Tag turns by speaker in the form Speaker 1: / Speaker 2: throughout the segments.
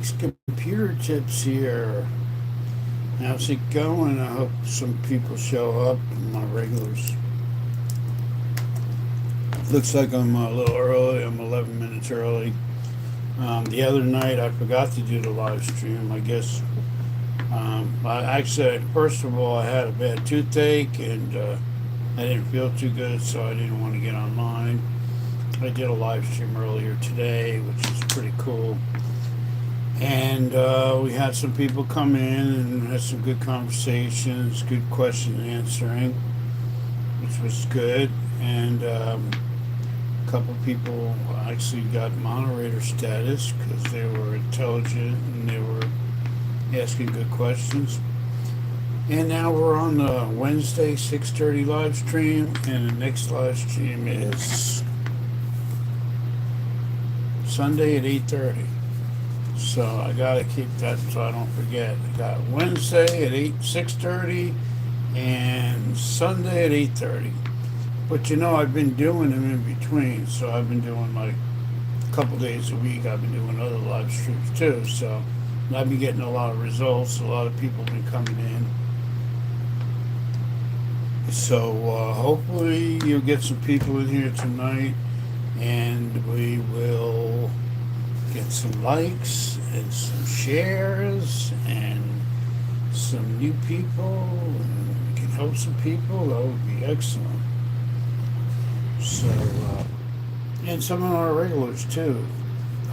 Speaker 1: Computer Tips here. How's it going? I hope some people show up, my regulars. Looks like I'm a little early. I'm 11 minutes early. The other night I forgot to do the live stream. I guess first of all, I had a bad toothache and I didn't feel too good, so I didn't want to get online. I did a live stream earlier today, which is pretty cool. And we had some people come in and had some good conversations, good question answering, which was good. And a couple people actually got moderator status because they were intelligent and they were asking good questions. And now we're on the Wednesday 6:30 live stream, and the next live stream is Sunday at 8:30. So I gotta keep that so I don't forget. I got Wednesday at 6:30 and Sunday at 8:30. But I've been doing them in between. So I've been doing like a couple days a week. I've been doing other live streams too. So I've been getting a lot of results. A lot of people have been coming in. So hopefully you'll get some people in here tonight, and we will get some likes and some shares and some new people, and we can help some people. That would be excellent. So, and some of our regulars too.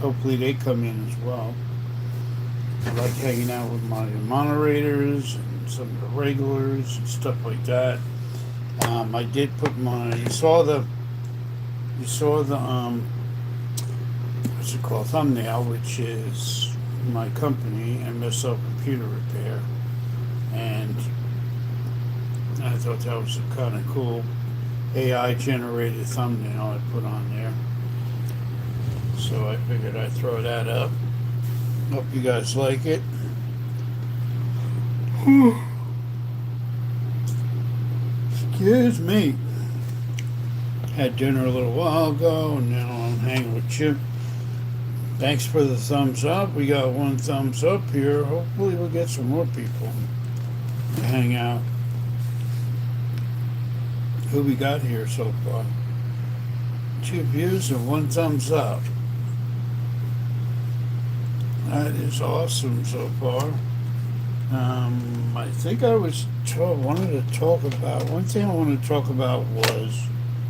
Speaker 1: Hopefully they come in as well. I like hanging out with my moderators and some of the regulars and stuff like that. I did put you saw the what's it called, thumbnail, which is my company, MSL Computer Repair, and I thought that was a kind of cool AI generated thumbnail I put on there. So I figured I'd throw that up. Hope you guys like it. Excuse me. Had dinner a little while ago, and now I'm hanging with you. Thanks for the thumbs up. We got one thumbs up here. Hopefully we'll get some more people to hang out. Who we got here so far? 2 views and 1 thumbs up. That is awesome so far. I think wanted to talk about, one thing I wanted to talk about was,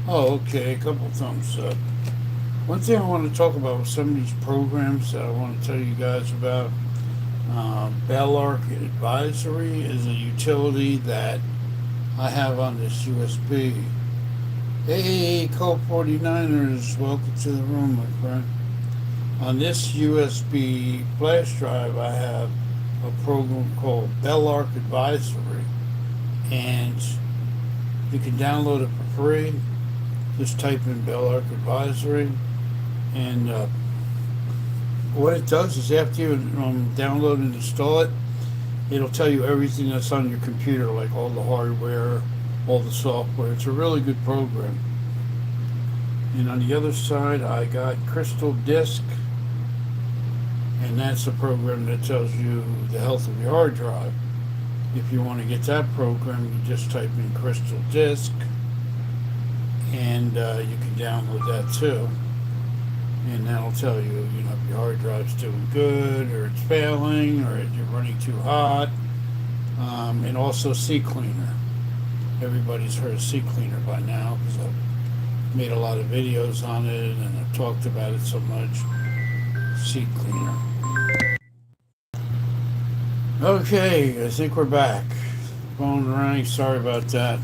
Speaker 1: okay, a couple thumbs up. One thing I want to talk about was some of these programs that I want to tell you guys about. Belarc Advisory is a utility that I have on this USB. Hey, Colt 49ers, welcome to the room, my friend. On this USB flash drive, I have a program called Belarc Advisory, and you can download it for free. Just type in Belarc Advisory, and what it does is after you download and install it, it'll tell you everything that's on your computer, like all the hardware, all the software. It's a really good program. And on the other side, I got Crystal Disk, and that's a program that tells you the health of your hard drive. If you want to get that program, you just type in Crystal Disk, and you can download that too. And that'll tell you, if your hard drive's doing good, or it's failing, or you're running too hot. And also CCleaner. Everybody's heard of CCleaner by now because I've made a lot of videos on it and I've talked about it so much. CCleaner. Okay, I think we're back. Phone rang. Sorry about that.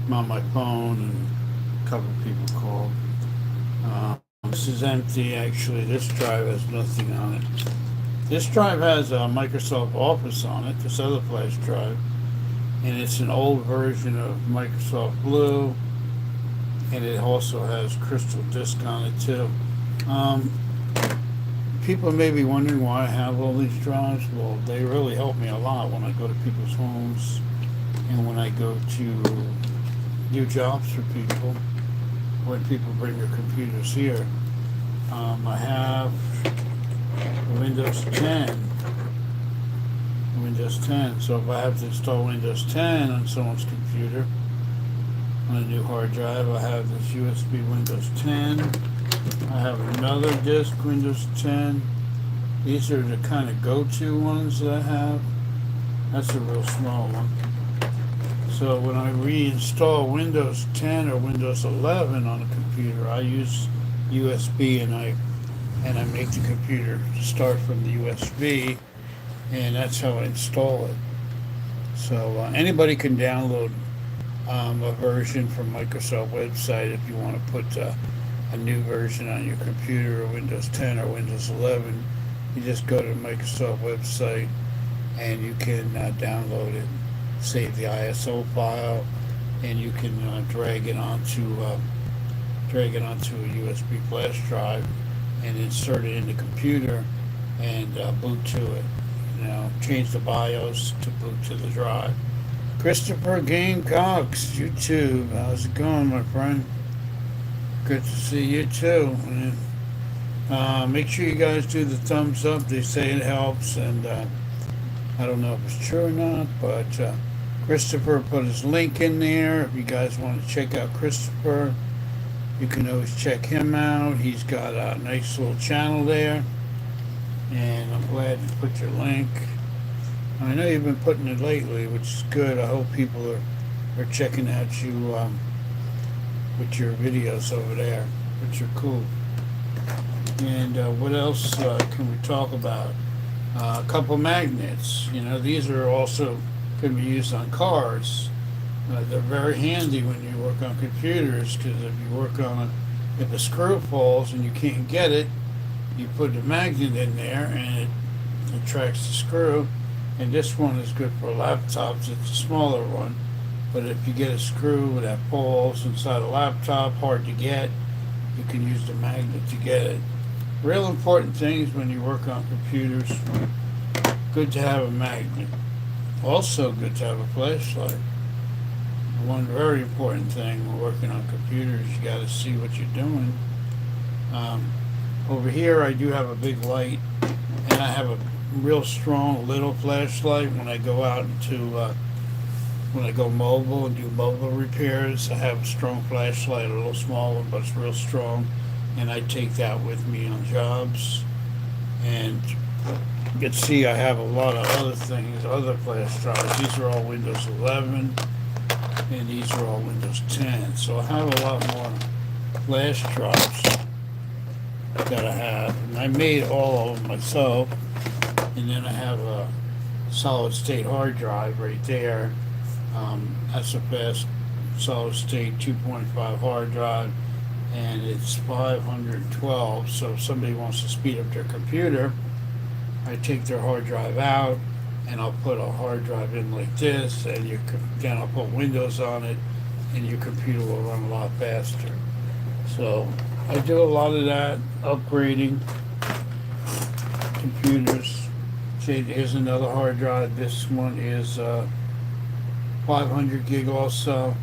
Speaker 1: I'm on my phone and a couple of people called. This is empty, actually. This drive has nothing on it. This drive has Microsoft Office on it, this other flash drive, and it's an old version of Microsoft Blue, and it also has Crystal Disk on it too. People may be wondering why I have all these drives. Well, they really help me a lot when I go to people's homes and when I go to do jobs for people, when people bring their computers here. I have Windows 10. Windows 10. So if I have to install Windows 10 on someone's computer, on a new hard drive, I have this USB Windows 10. I have another disk Windows 10. These are the kind of go-to ones that I have. That's a real small one. So when I reinstall Windows 10 or Windows 11 on a computer, I use USB, and I make the computer start from the USB, and that's how I install it. So anybody can download a version from Microsoft website if you want to put a new version on your computer, or Windows 10 or Windows 11. You just go to the Microsoft website and you can download it, save the ISO file, and you can drag it onto a USB flash drive and insert it in the computer and boot to it. Change the BIOS to boot to the drive. Christopher Gamecocks, YouTube, how's it going, my friend? Good to see you too. Make sure you guys do the thumbs up. They say it helps, and I don't know if it's true or not, but Christopher put his link in there. If you guys want to check out Christopher, you can always check him out. He's got a nice little channel there, and I'm glad you put your link. I know you've been putting it lately, which is good. I hope people are checking out you with your videos over there, which are cool. And what else can we talk about? A couple magnets. These are also can be used on cars. They're very handy when you work on computers, because if a screw falls and you can't get it, you put the magnet in there and it attracts the screw. And this one is good for laptops. It's a smaller one, but if you get a screw that falls inside a laptop, hard to get, you can use the magnet to get it. Real important things when you work on computers. Good to have a magnet. Also good to have a flashlight. One very important thing when working on computers, you got to see what you're doing. Over here I do have a big light, and I have a real strong little flashlight when I go out when I go mobile and do mobile repairs. I have a strong flashlight, a little small one, but it's real strong, and I take that with me on jobs. And you can see I have a lot of other things, other flash drives. These are all Windows 11, and these are all Windows 10. So I have a lot more flash drives that I have, and I made all of them myself. And then I have a solid state hard drive right there. That's a fast solid state 2.5 hard drive, and it's 512. So if somebody wants to speed up their computer, I take their hard drive out and I'll put a hard drive in like this, and then I'll put Windows on it, and your computer will run a lot faster. So I do a lot of that, upgrading computers. Here's another hard drive. This one is 500 gig also.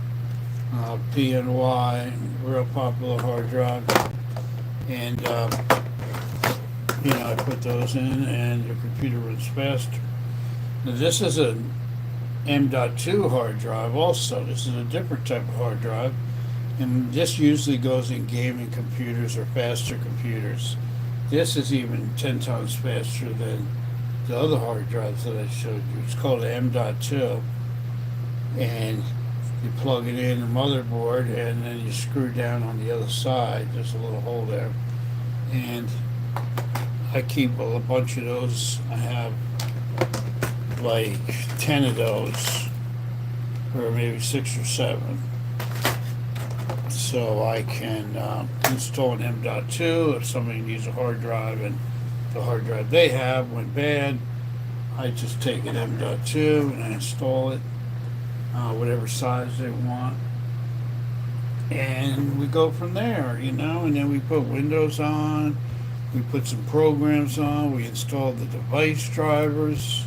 Speaker 1: PNY, real popular hard drive. And I put those in, and your computer runs faster. Now this is an M.2 hard drive also. This is a different type of hard drive. And this usually goes in gaming computers or faster computers. This is even 10 times faster than the other hard drives that I showed you. It's called an M.2, and you plug it in the motherboard, and then you screw down on the other side. There's a little hole there, and I keep a bunch of those. I have like 10 of those, or maybe 6 or 7, so I can install an M.2 if somebody needs a hard drive and the hard drive they have went bad. I just take an M.2 and I install it, whatever size they want, and we go from there, and then we put Windows on, we put some programs on, we install the device drivers,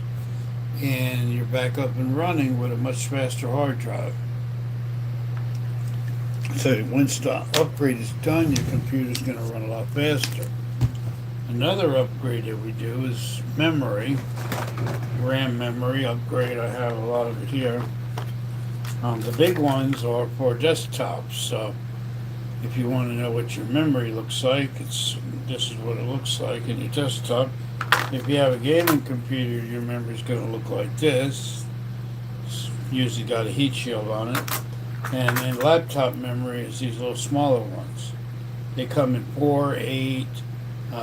Speaker 1: and you're back up and running with a much faster hard drive. So once the upgrade is done, your computer's going to run a lot faster. Another upgrade that we do is memory, RAM memory upgrade. I have a lot of it here. The big ones are for desktops. So if you want to know what your memory looks like, this is what it looks like in your desktop. If you have a gaming computer, your memory is going to look like this. It's usually got a heat shield on it. And then laptop memory is these little smaller ones. They come in 4, 8,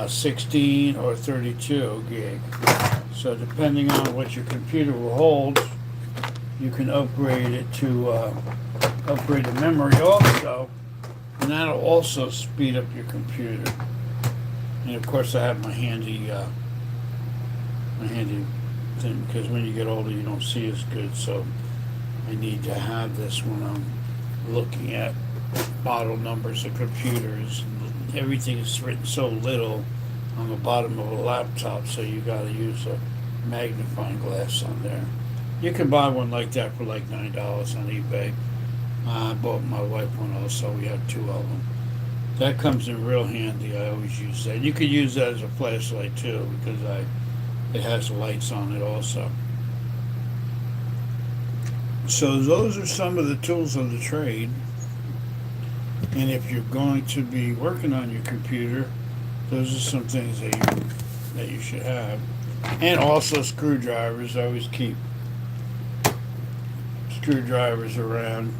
Speaker 1: 16, or 32 gig. So depending on what your computer will hold, you can upgrade it to upgrade the memory also, and that'll also speed up your computer. And of course, I have my handy thing, because when you get older, you don't see as good. So I need to have this when I'm looking at model numbers of computers. Everything is written so little on the bottom of a laptop, so you got to use a magnifying glass on there. You can buy one like that for like $9 on eBay. I bought my wife one also. We have two of them. That comes in real handy. I always use that. You could use that as a flashlight too, because it has lights on it also. So those are some of the tools of the trade. And if you're going to be working on your computer, those are some things that you should have. And also screwdrivers. I always keep screwdrivers around.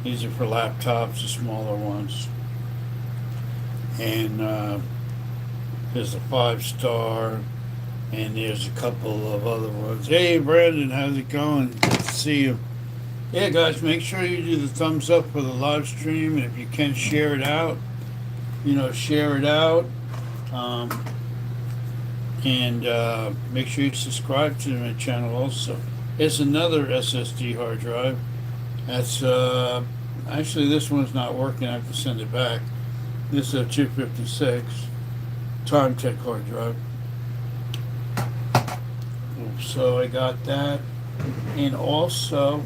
Speaker 1: These are for laptops, the smaller ones. And there's a 5-star, and there's a couple of other ones. Hey, Brandon, how's it going? Good to see you. Yeah, guys, make sure you do the thumbs up for the live stream, and if you can, share it out. Share it out. And make sure you subscribe to my channel also. It's another SSD hard drive. That's actually, this one's not working. I have to send it back. This is a 256 TimeTech hard drive. So I got that, and I also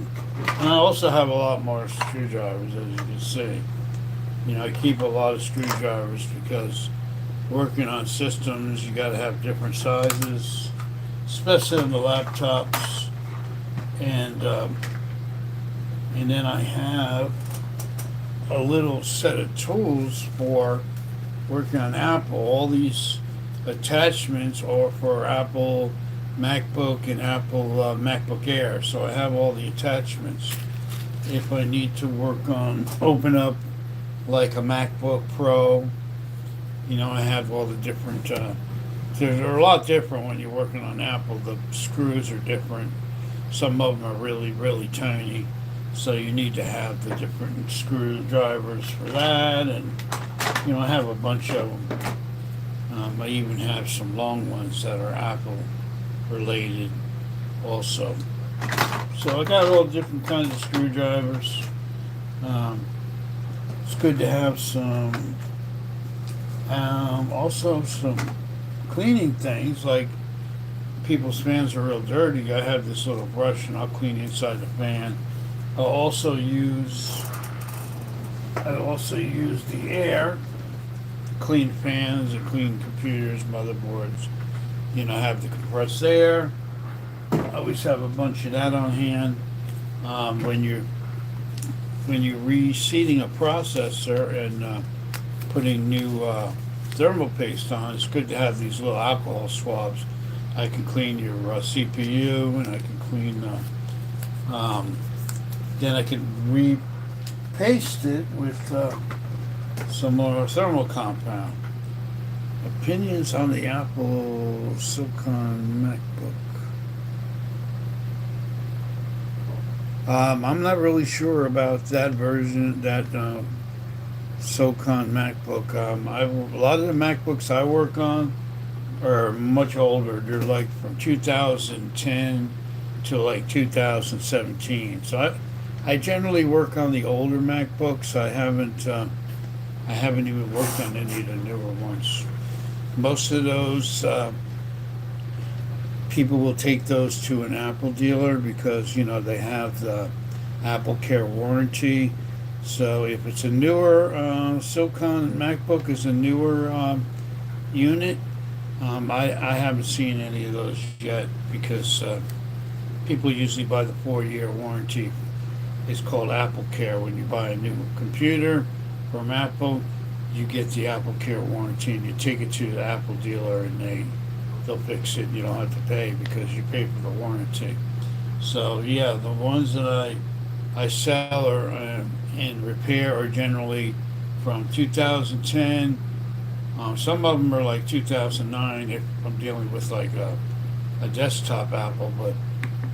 Speaker 1: have a lot more screwdrivers, as you can see. I keep a lot of screwdrivers because working on systems, you got to have different sizes, especially on the laptops. And then I have a little set of tools for working on Apple. All these attachments are for Apple MacBook and Apple MacBook Air. So I have all the attachments. If I need to open up like a MacBook Pro, I have all the different, they're a lot different when you're working on Apple. The screws are different. Some of them are really, really tiny. So you need to have the different screwdrivers for that. And, I have a bunch of them. I even have some long ones that are Apple related also. So I got all different kinds of screwdrivers. It's good to have some, also some cleaning things, like people's fans are real dirty. I have this little brush and I'll clean inside the fan. I also use the air to clean fans and clean computers, motherboards. I have the compressed air. I always have a bunch of that on hand. When you're reseating a processor and putting new thermal paste on, it's good to have these little alcohol swabs. I can clean your CPU, and I can clean then I can repaste it with some more thermal compound. Opinions on the Apple Silicon MacBook. I'm not really sure about that version, that Silicon MacBook. A lot of the MacBooks I work on are much older. They're like from 2010 to like 2017. So I generally work on the older MacBooks. I haven't even worked on any of the newer ones. Most of those people will take those to an Apple dealer because they have the Apple Care warranty. So if it's a newer Silicon MacBook is a newer unit, I haven't seen any of those yet because people usually buy the 4-year warranty. It's called Apple Care. When you buy a new computer from Apple, you get the Apple Care warranty, and you take it to the Apple dealer, and they'll fix it. You don't have to pay because you pay for the warranty. So yeah, the ones that I sell or and repair are generally from 2010. Some of them are like 2009 if I'm dealing with like a desktop Apple, but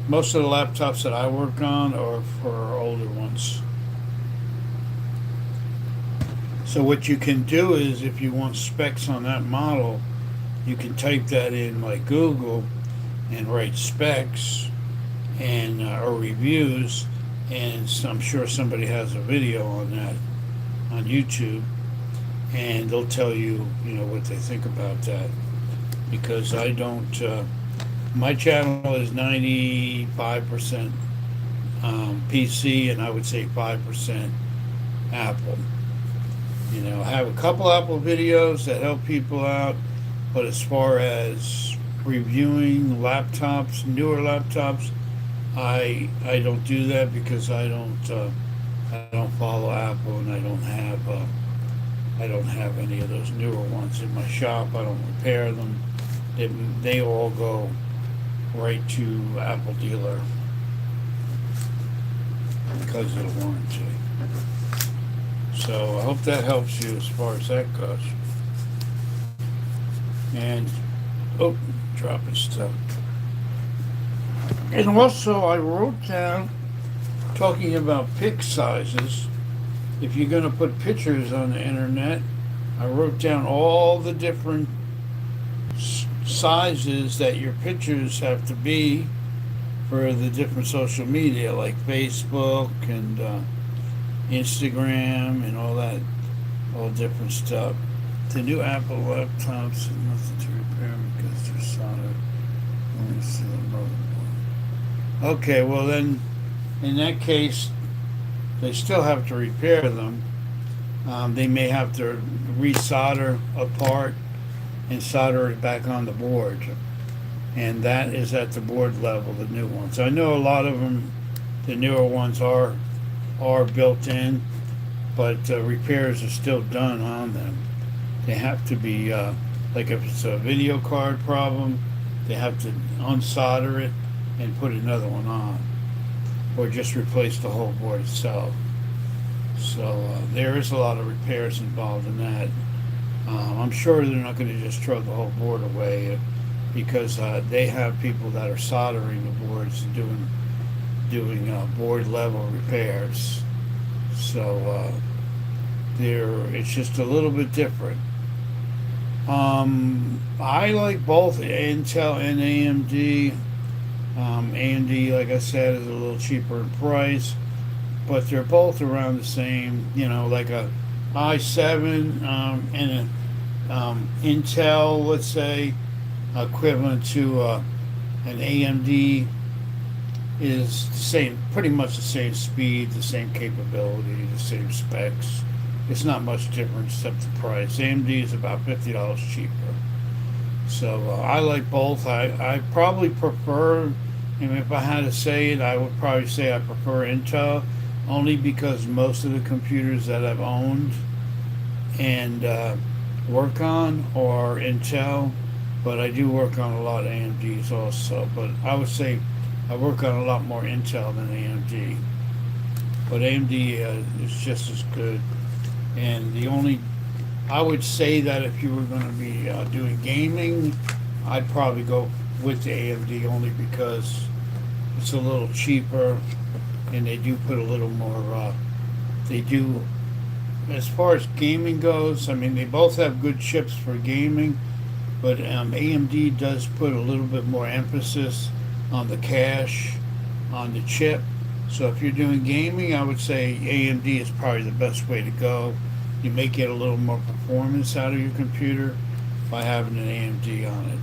Speaker 1: most of the laptops that I work on are for older ones. So what you can do is if you want specs on that model, you can type that in like Google and write specs and or reviews, and I'm sure somebody has a video on that on YouTube, and they'll tell you, you know, what they think about that. Because I don't, my channel is 95% PC, and I would say 5% Apple. You know, I have a couple Apple videos that help people out, but as far as reviewing laptops, newer laptops, I don't do that because I don't follow Apple, and I don't have any of those newer ones in my shop. I don't repair them. They all go right to Apple dealer because of the warranty. So I hope that helps you as far as that goes. And oh, dropping stuff. And also, I wrote down, talking about pic sizes. If you're going to put pictures on the internet, I wrote down all the different sizes that your pictures have to be for the different social media, like Facebook and Instagram and all that, all different stuff. The new Apple laptops have nothing to repair because they're soldered. Let me see the motherboard. Okay, well then, in that case, they still have to repair them. They may have to resolder a part and solder it back on the board. And that is at the board level, the new ones. I know a lot of them, the newer ones are built in, but repairs are still done on them. They have to be, like if it's a video card problem, they have to unsolder it and put another one on, or just replace the whole board itself. So there is a lot of repairs involved in that. I'm sure they're not going to just throw the whole board away because they have people that are soldering the boards and doing board level repairs. So it's just a little bit different. I like both Intel and AMD. AMD, like I said, is a little cheaper in price, but they're both around the same. You know, like a i7 and an Intel, let's say, equivalent to an AMD is the same, pretty much the same speed, the same capability, the same specs. It's not much different except the price. AMD is about $50 cheaper. So I like both. I probably prefer, and if I had to say it, I would probably say I prefer Intel, only because most of the computers that I've owned and work on are Intel, but I do work on a lot of AMDs also. But I would say I work on a lot more Intel than AMD. But AMD is just as good. And I would say that if you were going to be doing gaming, I'd probably go with the AMD only because it's a little cheaper, and they do put a little more, they do, as far as gaming goes, I mean, they both have good chips for gaming, but AMD does put a little bit more emphasis on the cache, on the chip. So if you're doing gaming, I would say AMD is probably the best way to go. You may get a little more performance out of your computer by having an AMD on it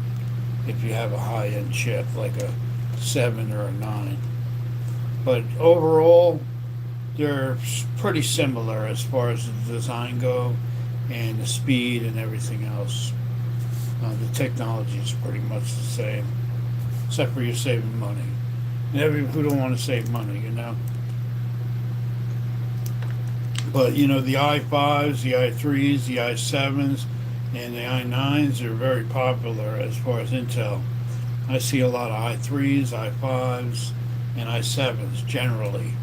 Speaker 1: if you have a high-end chip like a 7 or a 9. But overall, they're pretty similar as far as the design go and the speed and everything else. The technology is pretty much the same, except for you're saving money. And who don't want to save money, you know. But you know, the i5s, the i3s, the i7s, and the i9s are very popular as far as Intel. I see a lot of i3s, i5s, and i7s generally.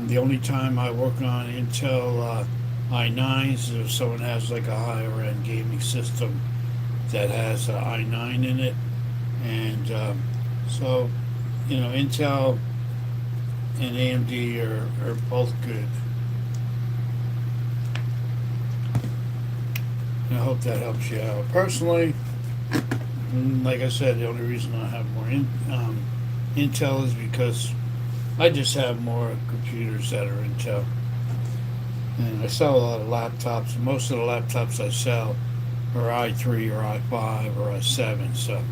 Speaker 1: The only time I work on Intel i9s is if someone has like a higher end gaming system that has i9 in it. And so, you know, Intel and AMD are both good. And I hope that helps you out. Personally, like I said, the only reason I have more Intel is because I just have more computers that are Intel. And I sell a lot of laptops. Most of the laptops I sell are i3 or i5 or i7. So,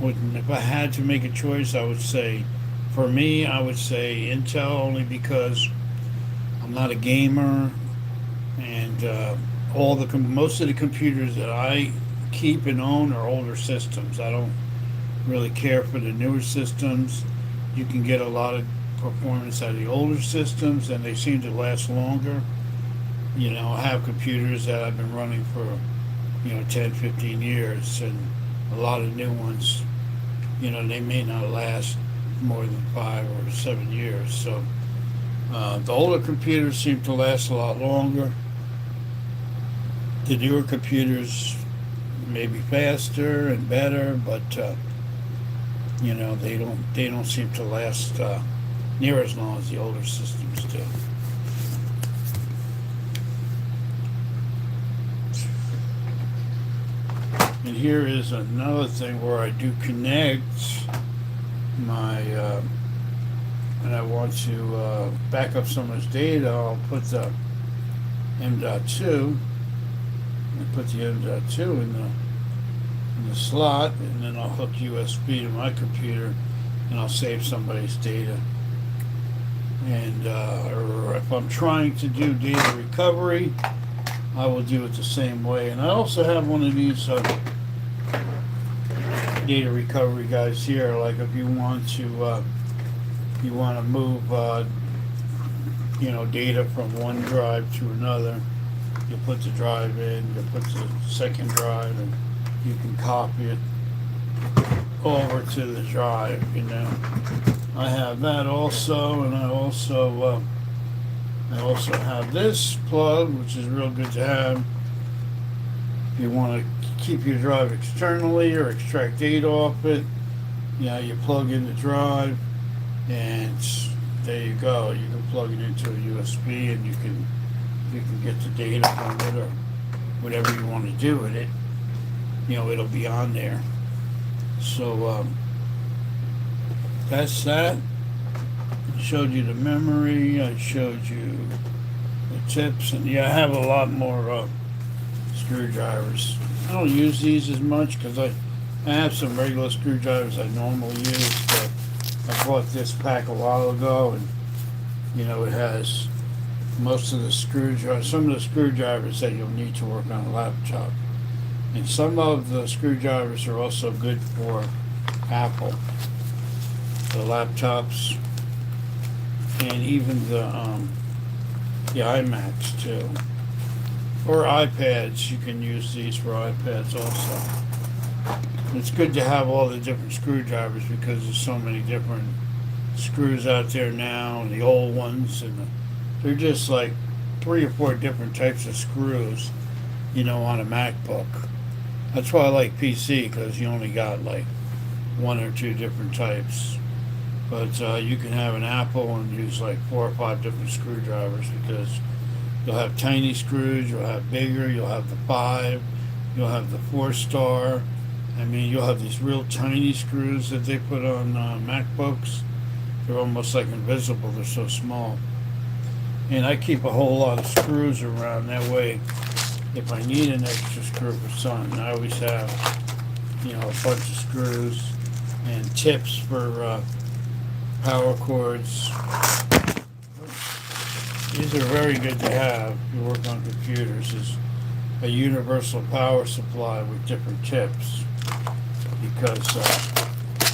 Speaker 1: if I had to make a choice, I would say, for me, I would say Intel only because I'm not a gamer, and most of the computers that I keep and own are older systems. I don't really care for the newer systems. You can get a lot of performance out of the older systems, and they seem to last longer. You know, I have computers that I've been running for, 10, 15 years, and a lot of new ones, they may not last more than 5 or 7 years. So the older computers seem to last a lot longer. The newer computers may be faster and better, but they don't seem to last near as long as the older systems do. And here is another thing where I do connect my, and I want to back up some of this data. I'll put the M.2, and put the M.2 in the slot, and then I'll hook USB to my computer, and I'll save somebody's data. And or if I'm trying to do data recovery, I will do it the same way. And I also have one of these data recovery guys here. Like if you want to move data from one drive to another, you put the drive in, you put the second drive, and you can copy it over to the drive. I have that also, and I also have this plug, which is real good to have. If you want to keep your drive externally or extract data off it, you plug in the drive, and there you go. You can plug it into a USB, and you can get the data from it or whatever you want to do with it. It'll be on there. So that's that. I showed you the memory. I showed you the tips, and I have a lot more screwdrivers. I don't use these as much because I have some regular screwdrivers I normally use, but I bought this pack a while ago, and it has most of the screwdrivers, some of the screwdrivers that you'll need to work on a laptop. And some of the screwdrivers are also good for Apple, the laptops, and even the iMacs too, or iPads. You can use these for iPads also. It's good to have all the different screwdrivers because there's so many different screws out there now, and the old ones, and they're just like 3 or 4 different types of screws, on a MacBook. That's why I like PC, because you only got like 1 or 2 different types. But you can have an Apple and use like 4 or 5 different screwdrivers, because you'll have tiny screws, you'll have bigger, you'll have the 5, you'll have the 4-star. You'll have these real tiny screws that they put on MacBooks. They're almost like invisible, they're so small. And I keep a whole lot of screws around, that way if I need an extra screw for something, I always have, a bunch of screws and tips for power cords. These are very good to have if you work on computers. a universal power supply with different tips, because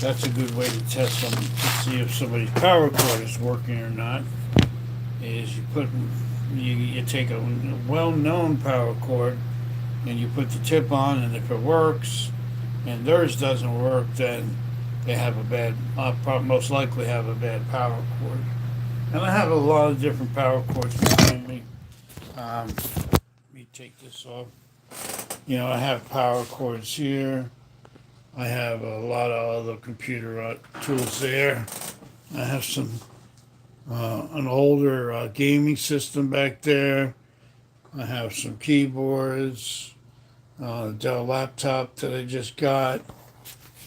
Speaker 1: that's a good way to test them to see if somebody's power cord is working or not. Is you take a well-known power cord and you put the tip on, and if it works and theirs doesn't work, then they have a bad, most likely have a bad power cord. And I have a lot of different power cords behind me. Let me take this off. You know, I have power cords here. I have a lot of other computer tools there. I have an older gaming system back there. I have some keyboards, Dell laptop that I just got.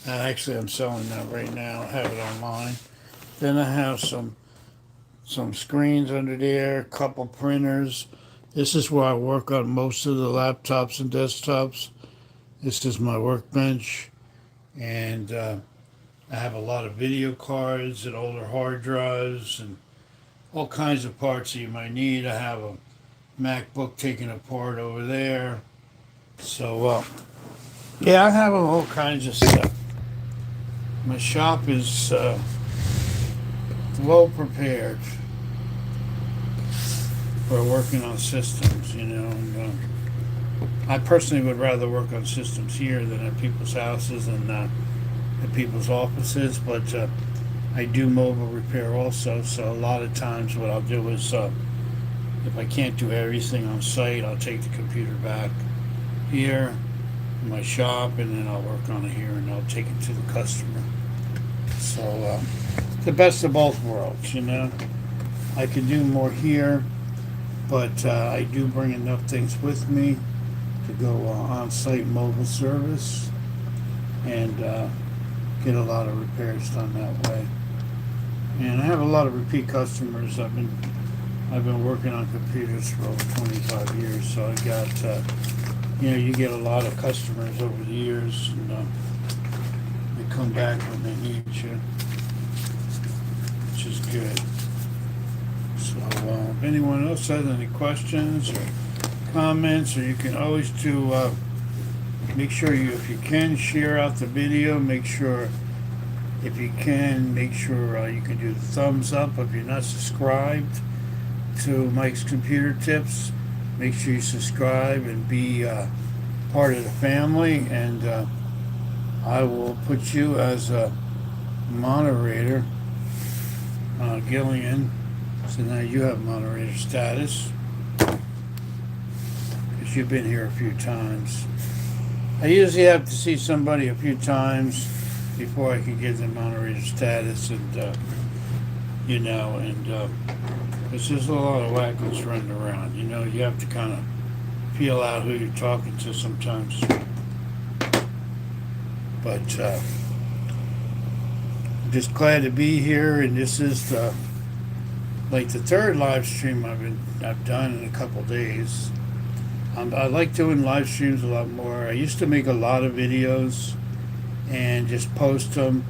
Speaker 1: Actually, I'm selling that right now. I have it online. Then I have some screens under there, a couple printers. This is where I work on most of the laptops and desktops. This is my workbench, and I have a lot of video cards and older hard drives and all kinds of parts that you might need. I have a MacBook taken apart over there. So, yeah, I have all kinds of stuff. My shop is well prepared for working on systems, you know. And, I personally would rather work on systems here than at people's houses and at people's offices, but I do mobile repair also. So a lot of times what I'll do is if I can't do everything on site, I'll take the computer back here in my shop, and then I'll work on it here, and I'll take it to the customer. So the best of both worlds, you know. I can do more here, but I do bring enough things with me to go on-site mobile service and get a lot of repairs done that way. And I have a lot of repeat customers. I've been working on computers for over 25 years, so I got you get a lot of customers over the years, and they come back when they need you, which is good. So if anyone else has any questions or comments, or you can always make sure if you can share out the video. Make sure if you can make sure you can do the thumbs up. If you're not subscribed to Mike's Computer Tips, make sure you subscribe and be part of the family, and I will put you as a moderator, Gillian. So now you have moderator status, because you've been here a few times. I usually have to see somebody a few times before I can give them moderator status, and there's just a lot of wackos running around. You know, you have to kind of feel out who you're talking to sometimes. But I'm just glad to be here, and this is the third live stream I've done in a couple days. I like doing live streams a lot more. I used to make a lot of videos and just post them.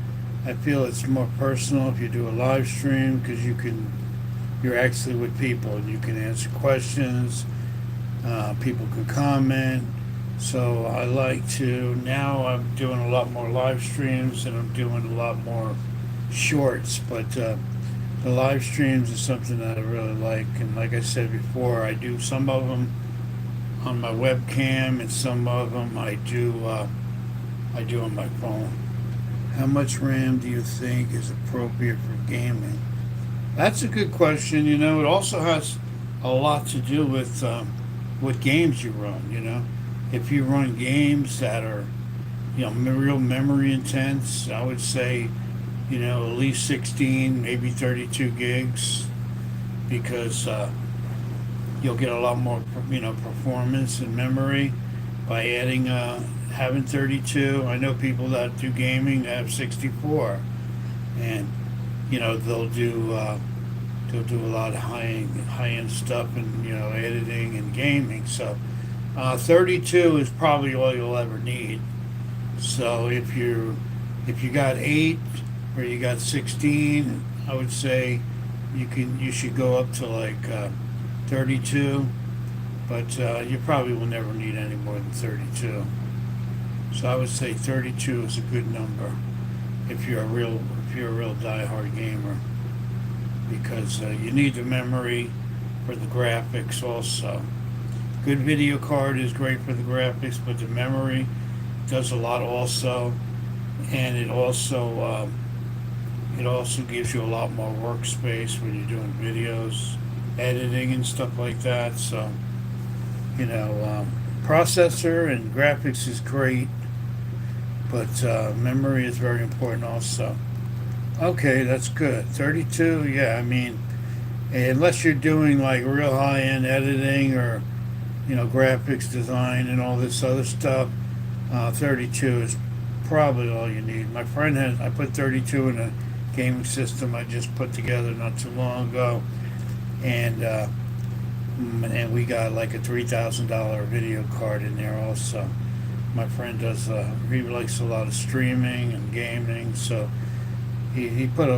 Speaker 1: I feel it's more personal if you do a live stream, because you're actually with people and you can answer questions. People can comment. So I like to, now I'm doing a lot more live streams, and I'm doing a lot more shorts, but the live streams is something that I really like. And like I said before, I do some of them on my webcam, and some of them I do on my phone. How much RAM do you think is appropriate for gaming? That's a good question. You know, it also has a lot to do with what games you run. You know, if you run games that are, real memory intense, I would say, at least 16, maybe 32 gigs, because you'll get a lot more, performance and memory by adding, having 32. I know people that do gaming that have 64, and they'll do a lot of high end stuff, and editing and gaming. So 32 is probably all you'll ever need. So if you got 8 or you got 16, I would say you should go up to like 32, but you probably will never need any more than 32. So I would say 32 is a good number if you're a real diehard gamer, because you need the memory for the graphics also. Good video card is great for the graphics, but the memory does a lot also, and it also gives you a lot more workspace when you're doing videos, editing and stuff like that. So processor and graphics is great, but memory is very important also. Okay, that's good. 32, yeah, I mean, unless you're doing like real high-end editing or graphics design and all this other stuff, 32 is probably all you need. My friend I put 32 in a gaming system I just put together not too long ago, and we got like a $3,000 video card in there also. My friend he likes a lot of streaming and gaming, so he put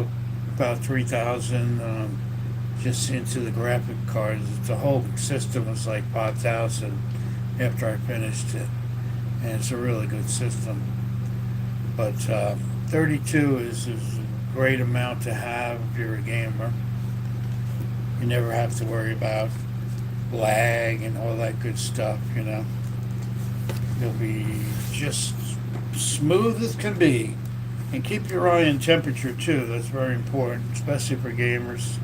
Speaker 1: about 3,000 just into the graphic cards. The whole system was like 5,000 after I finished it, and it's a really good system. But 32 is a great amount to have if you're a gamer. You never have to worry about lag and all that good stuff. You'll be just smooth as can be. And keep your eye on temperature too. That's very important, especially for gamers.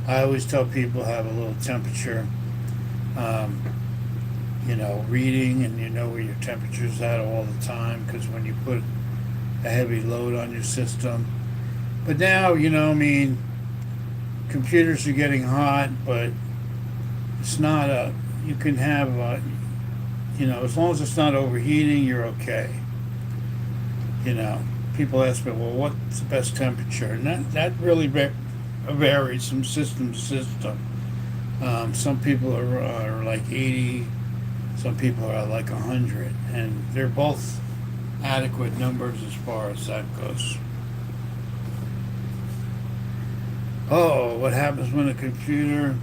Speaker 1: I always tell people have a little temperature, reading, and you know where your temperature's at all the time, because when you put a heavy load on your system. But now, computers are getting hot, but it's not you can have, as long as it's not overheating, you're okay. People ask me, well, what's the best temperature? And that really varies from system to system. Some people are like 80, some people are like 100, and they're both adequate numbers as far as that goes. Oh, what happens when a computer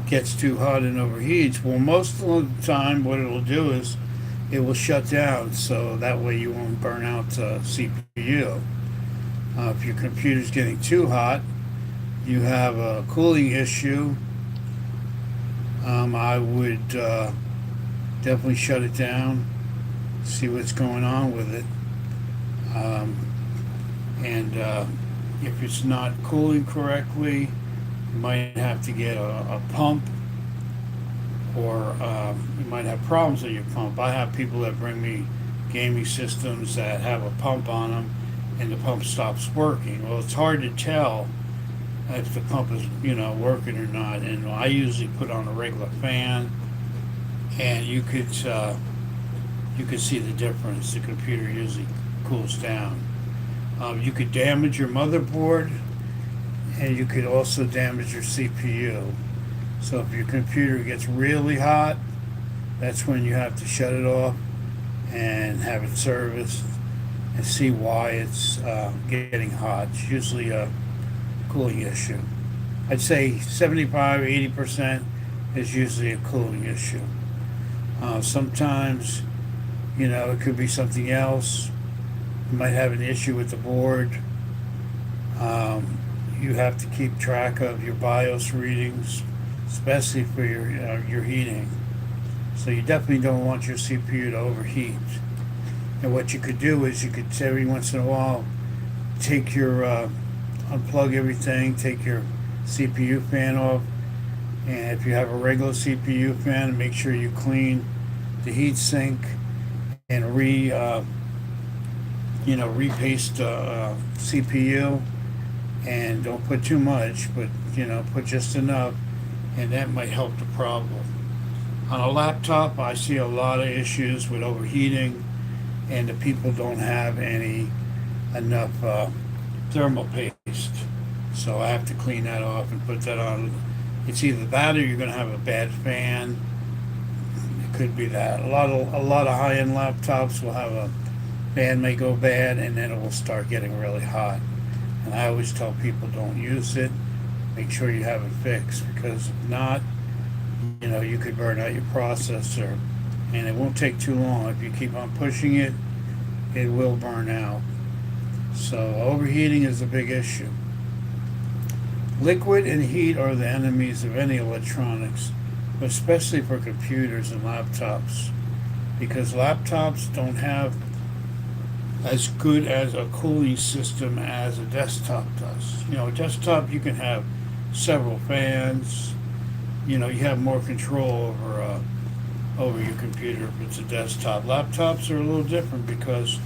Speaker 1: gets too hot and overheats? Well, most of the time, what it'll do is it will shut down, so that way you won't burn out CPU. If your computer's getting too hot, you have a cooling issue. I would definitely shut it down, see what's going on with it. And if it's not cooling correctly, you might have to get a pump, or you might have problems with your pump. I have people that bring me gaming systems that have a pump on them, and the pump stops working. Well, it's hard to tell if the pump is working or not. And I usually put on a regular fan, and you could see the difference. The computer usually cools down. You could damage your motherboard, and you could also damage your CPU. So if your computer gets really hot, that's when you have to shut it off and have it serviced and see why it's getting hot. It's usually a cooling issue. I'd say 75, 80% is usually a cooling issue. Sometimes, it could be something else. You might have an issue with the board. You have to keep track of your BIOS readings, especially for your heating. So you definitely don't want your CPU to overheat. And what you could do is you could every once in a while take your unplug everything, take your CPU fan off, and if you have a regular CPU fan, make sure you clean the heat sink and repaste the CPU, and don't put too much, but put just enough, and that might help the problem. On a laptop, I see a lot of issues with overheating, and the people don't have enough thermal paste, so I have to clean that off and put that on. It's either that or you're going to have a bad fan. It could be that. A lot of high-end laptops will have a fan may go bad, and then it will start getting really hot. And I always tell people, don't use it. Make sure you have it fixed, because if not, you could burn out your processor, and it won't take too long. If you keep on pushing it, it will burn out. So overheating is a big issue. Liquid and heat are the enemies of any electronics, especially for computers and laptops, because laptops don't have as good as a cooling system as a desktop does. A desktop, you can have several fans. You have more control over your computer if it's a desktop. Laptops are a little different because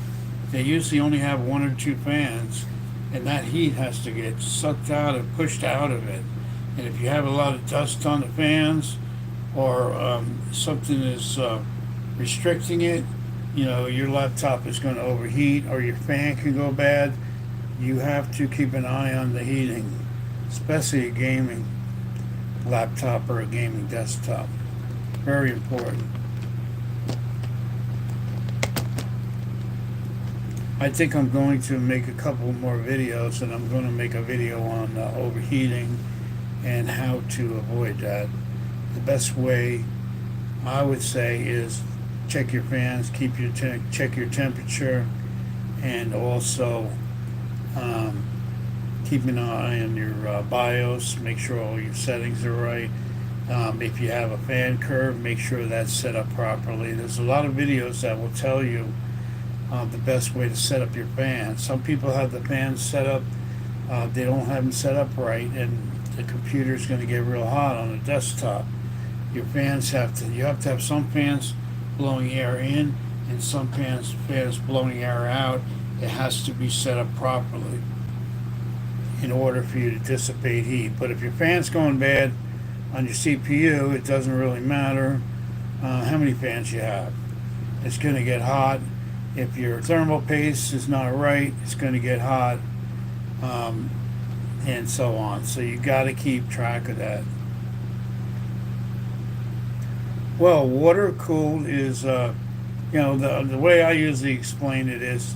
Speaker 1: they usually only have one or two fans, and that heat has to get sucked out and pushed out of it. And if you have a lot of dust on the fans, or something is restricting it, your laptop is going to overheat, or your fan can go bad. You have to keep an eye on the heating, especially a gaming laptop or a gaming desktop. Very important. I think I'm going to make a couple more videos, and I'm going to make a video on overheating and how to avoid that. The best way, I would say, is check your fans, check your temperature, and also keep an eye on your BIOS. Make sure all your settings are right. If you have a fan curve, make sure that's set up properly. There's a lot of videos that will tell you the best way to set up your fan. Some people have the fans set up, they don't have them set up right, and the computer's going to get real hot on a desktop. You have to have some fans blowing air in and some fans blowing air out. It has to be set up properly in order for you to dissipate heat. But if your fan's going bad on your CPU, it doesn't really matter how many fans you have. It's going to get hot. If your thermal paste is not right, it's going to get hot, and so on. So you got to keep track of that. Well, water cooled is, the way I usually explain it is,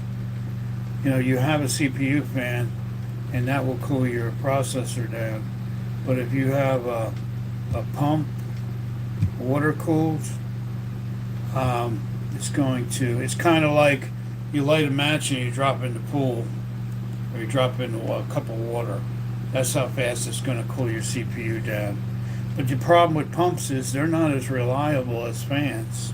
Speaker 1: you have a CPU fan, and that will cool your processor down. But if you have a pump, water cooled, it's kind of like you light a match and you drop in the pool, or you drop in a cup of water. That's how fast it's going to cool your CPU down. But the problem with pumps is they're not as reliable as fans.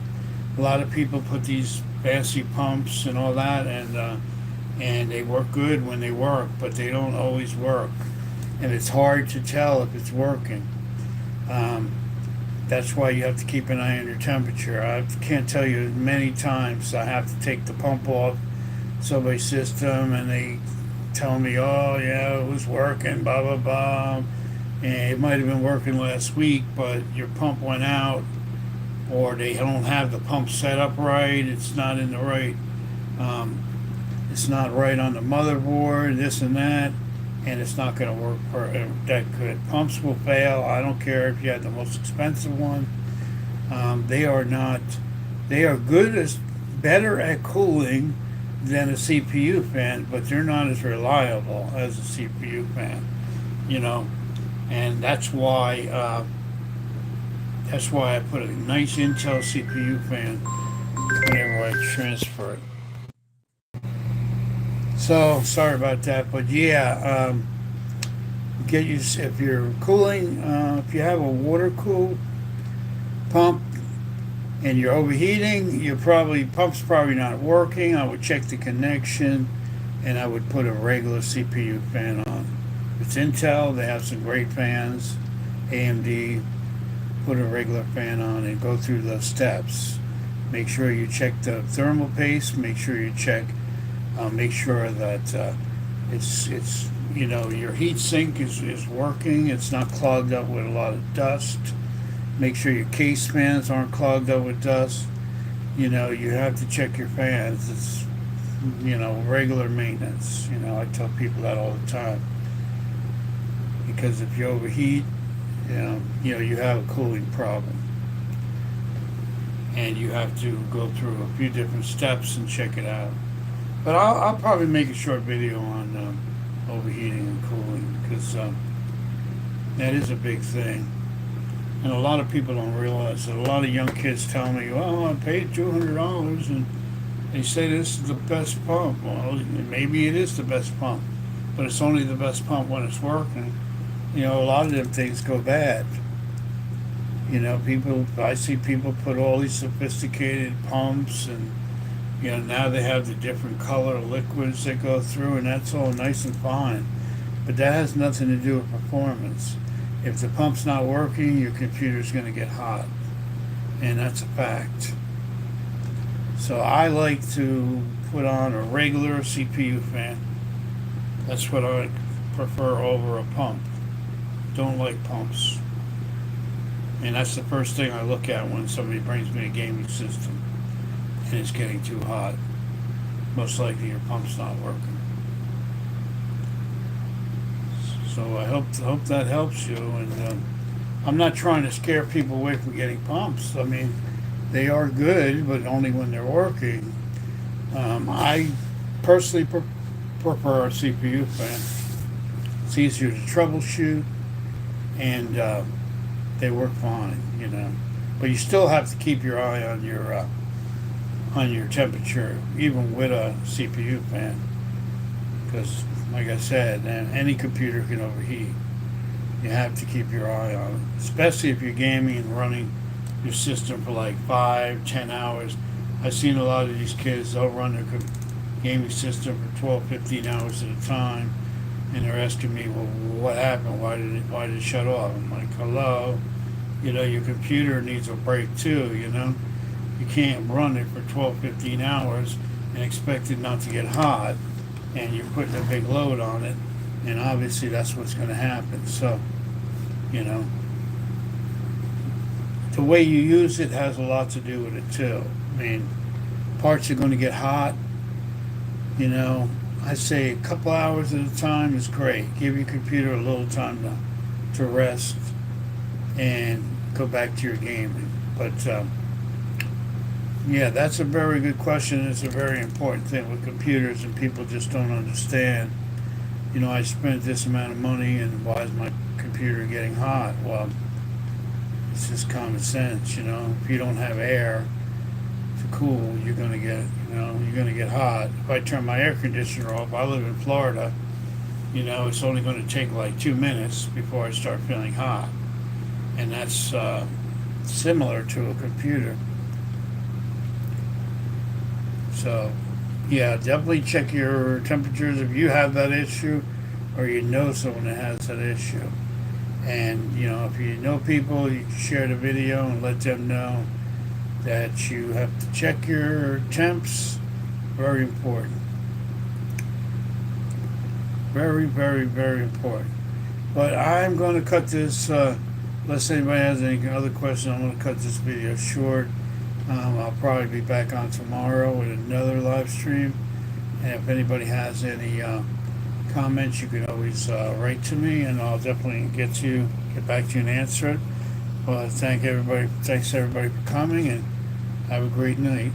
Speaker 1: A lot of people put these fancy pumps and all that, and they work good when they work, but they don't always work. And it's hard to tell if it's working. That's why you have to keep an eye on your temperature. I can't tell you many times I have to take the pump off somebody's system, and they tell me, oh yeah, it was working, blah blah blah, and it might have been working last week, but your pump went out, or they don't have the pump set up right. It's not in the right. It's not right on the motherboard. This and that. And it's not going to work that good. Pumps will fail. I don't care if you have the most expensive one. They are not. They are better at cooling than a CPU fan, but they're not as reliable as a CPU fan. And that's why I put a nice Intel CPU fan whenever I transfer it. So sorry about that, but yeah, if you're cooling, if you have a water cooled pump and you're overheating, pump's probably not working. I would check the connection, and I would put a regular CPU fan on. If it's Intel, they have some great fans. AMD, put a regular fan on and go through those steps. Make sure you check the thermal paste. Make sure you check. Make sure that it's your heat sink is working. It's not clogged up with a lot of dust. Make sure your case fans aren't clogged up with dust. You have to check your fans. It's regular maintenance. I tell people that all the time, because if you overheat, you have a cooling problem, and you have to go through a few different steps and check it out. But I'll probably make a short video on overheating and cooling, because that is a big thing. And a lot of people don't realize that. A lot of young kids tell me, well, I paid $200 and they say this is the best pump. Well, maybe it is the best pump, but it's only the best pump when it's working. A lot of them things go bad. I see people put all these sophisticated pumps and, now they have the different color liquids that go through, and that's all nice and fine. But that has nothing to do with performance. If the pump's not working, your computer's going to get hot. And that's a fact. So I like to put on a regular CPU fan. That's what I prefer over a pump. Don't like pumps. And that's the first thing I look at when somebody brings me a gaming system and it's getting too hot. Most likely your pump's not working. So I hope that helps you. And I'm not trying to scare people away from getting pumps. I mean, they are good, but only when they're working. I personally prefer a CPU fan. It's easier to troubleshoot, and they work fine, But you still have to keep your eye on your temperature, even with a CPU fan, because, like I said, any computer can overheat. You have to keep your eye on it, especially if you're gaming and running your system for like 5-10 hours. I've seen a lot of these kids, they'll run their gaming system for 12-15 hours at a time, and they're asking me, well, what happened? Why did it shut off? I'm like, hello, your computer needs a break too. You can't run it for 12-15 hours and expect it not to get hot, and you're putting a big load on it, and obviously that's what's going to happen. So, the way you use it has a lot to do with it too. I mean, parts are going to get hot. I say a couple hours at a time is great. Give your computer a little time to rest and go back to your gaming. But yeah, that's a very good question. It's a very important thing with computers, and people just don't understand. I spent this amount of money, and why is my computer getting hot? Well, it's just common sense. If you don't have air to cool, you're gonna get hot. If I turn my air conditioner off, I live in Florida. It's only going to take like 2 minutes before I start feeling hot, and that's similar to a computer. So, yeah, definitely check your temperatures if you have that issue, or someone that has that issue. And if you know people, you can share the video and let them know that you have to check your temps. Very important. Very, very, very important. But I'm going to cut this, unless anybody has any other questions, I'm going to cut this video short. I'll probably be back on tomorrow with another live stream. And if anybody has any comments, you can always write to me, and I'll definitely get back to you and answer it. Well, thanks everybody for coming, and have a great night.